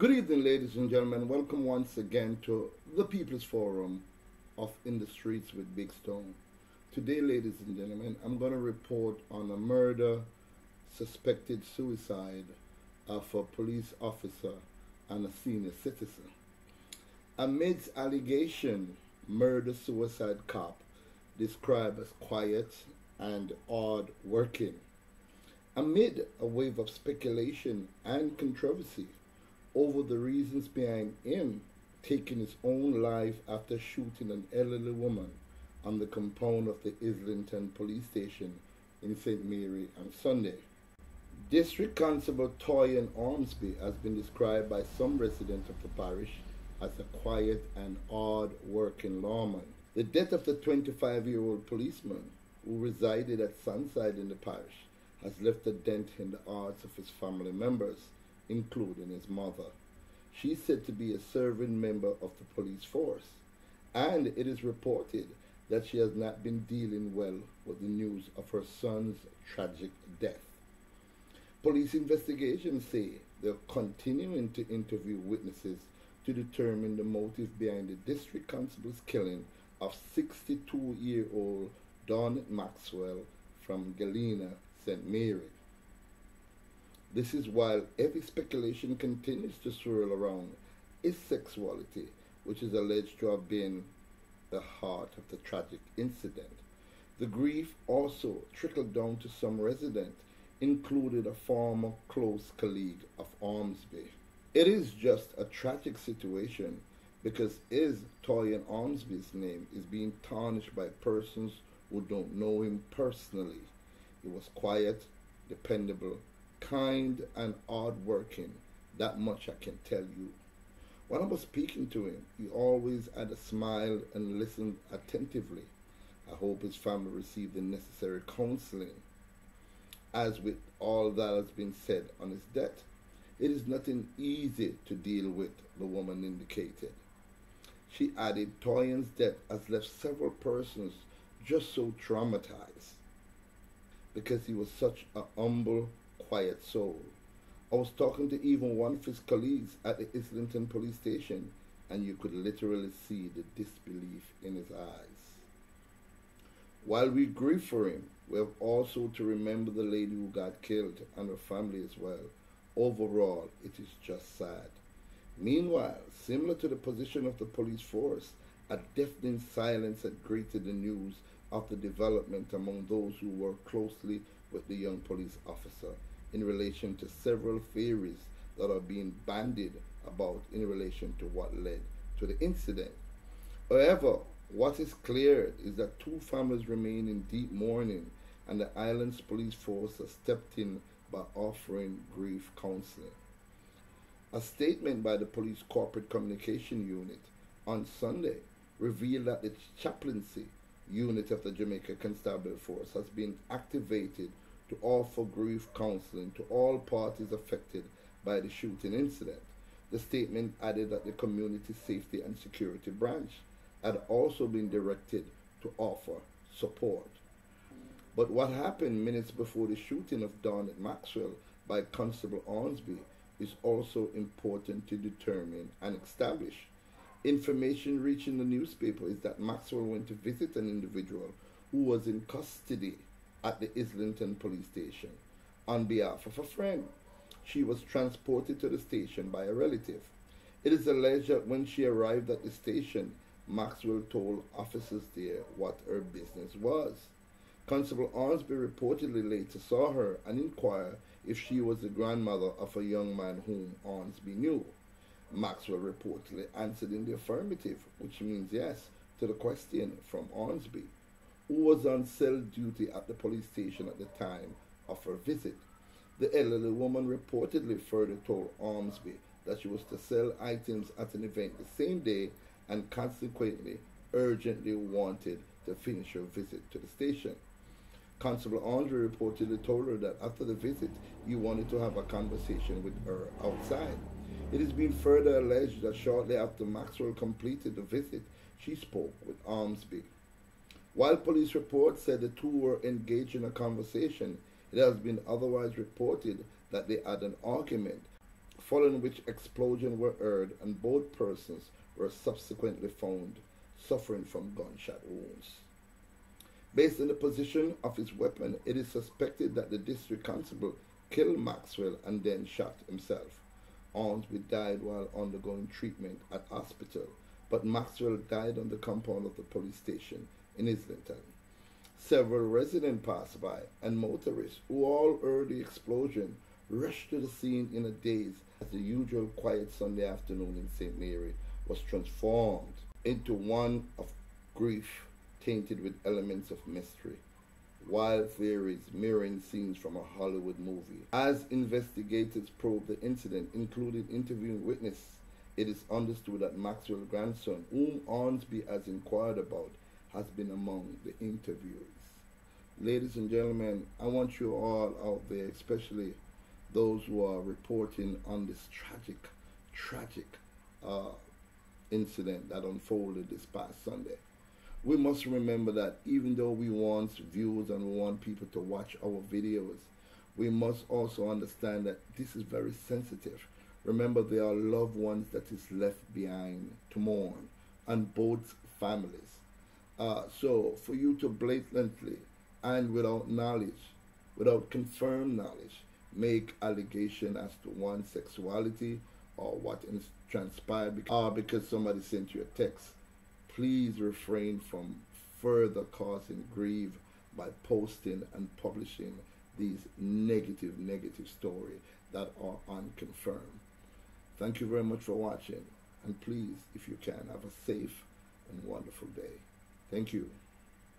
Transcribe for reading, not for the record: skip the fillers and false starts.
Good evening, ladies and gentlemen. Welcome once again to the People's Forum of In the Streets with Big Stone. Today, ladies and gentlemen, I'm going to report on a murder, suspected suicide of a police officer and a senior citizen. Amidst allegation, murder-suicide cop described as quiet and odd working. Amid a wave of speculation and controversy over the reasons behind him taking his own life after shooting an elderly woman on the compound of the Islington Police Station in St. Mary on Sunday. District Constable Toyan Ormsby has been described by some residents of the parish as a quiet and odd-working lawman. The death of the 25-year-old policeman who resided at Sunside in the parish has left a dent in the hearts of his family members, including his mother. She is said to be a serving member of the police force, and it is reported that she has not been dealing well with the news of her son's tragic death. Police investigations say they're continuing to interview witnesses to determine the motive behind the district constable's killing of 62-year-old Dawnette Maxwell from Galena, St. Mary. This is while heavy speculation continues to swirl around his sexuality, which is alleged to have been the heart of the tragic incident. The grief also trickled down to some residents, including a former close colleague of Ormsby. It is just a tragic situation because Toyan Ormsby's name is being tarnished by persons who don't know him personally. He was quiet, dependable, kind and hard-working. That much I can tell you. When I was speaking to him, he always had a smile and listened attentively. I hope his family received the necessary counselling. As with all that has been said on his death, it is nothing easy to deal with, the woman indicated. She added, Toyan's death has left several persons just so traumatized because he was such a humble, quiet soul. I was talking to even one of his colleagues at the Islington Police Station, and you could literally see the disbelief in his eyes. While we grieve for him, we have also to remember the lady who got killed and her family as well. Overall, it is just sad. Meanwhile, similar to the position of the police force, a deafening silence had greeted the news of the development among those who work closely with the young police officer in relation to several theories that are being bandied about in relation to what led to the incident. However, what is clear is that two families remain in deep mourning, and the island's police force has stepped in by offering grief counseling. A statement by the police corporate communication unit on Sunday revealed that the Chaplaincy Unit of the Jamaica Constabulary Force has been activated to offer grief counseling to all parties affected by the shooting incident. The statement added that the Community Safety and Security Branch had also been directed to offer support. But what happened minutes before the shooting of Dawnette Maxwell by Constable Ormsby is also important to determine and establish. Information reaching the newspaper is that Maxwell went to visit an individual who was in custody at the Islington Police Station on behalf of a friend. She was transported to the station by a relative. It is alleged that when she arrived at the station, Maxwell told officers there what her business was. Constable Ormsby reportedly later saw her and inquired if she was the grandmother of a young man whom Ormsby knew. Maxwell reportedly answered in the affirmative, which means yes, to the question from Ormsby, who was on cell duty at the police station at the time of her visit. The elderly woman reportedly further told Ormsby that she was to sell items at an event the same day and consequently urgently wanted to finish her visit to the station. Constable Ormsby reportedly told her that after the visit, he wanted to have a conversation with her outside. It has been further alleged that shortly after Maxwell completed the visit, she spoke with Ormsby. While police reports said the two were engaged in a conversation, it has been otherwise reported that they had an argument. following which explosions were heard and both persons were subsequently found suffering from gunshot wounds. Based on the position of his weapon, it is suspected that the district constable killed Maxwell and then shot himself. Ormsby died while undergoing treatment at hospital, but Maxwell died on the compound of the police station in Islington. Several residents passed by, and motorists who all heard the explosion rushed to the scene in a daze as the usual quiet Sunday afternoon in St. Mary was transformed into one of grief tainted with elements of mystery, wild theories mirroring scenes from a Hollywood movie. As investigators probe the incident, including interviewing witnesses, it is understood that Maxwell's grandson, whom Ormsby has inquired about, has been among the interviewees. Ladies and gentlemen, I want you all out there, especially those who are reporting on this tragic incident that unfolded this past Sunday. We must remember that even though we want views and we want people to watch our videos, we must also understand that this is very sensitive. Remember, there are loved ones that is left behind to mourn on both families. So for you to blatantly and without knowledge, without confirmed knowledge, make allegation as to one's sexuality or what is transpired because somebody sent you a text, please refrain from further causing grief by posting and publishing these negative stories that are unconfirmed. Thank you very much for watching, and please, if you can, have a safe and wonderful day. Thank you.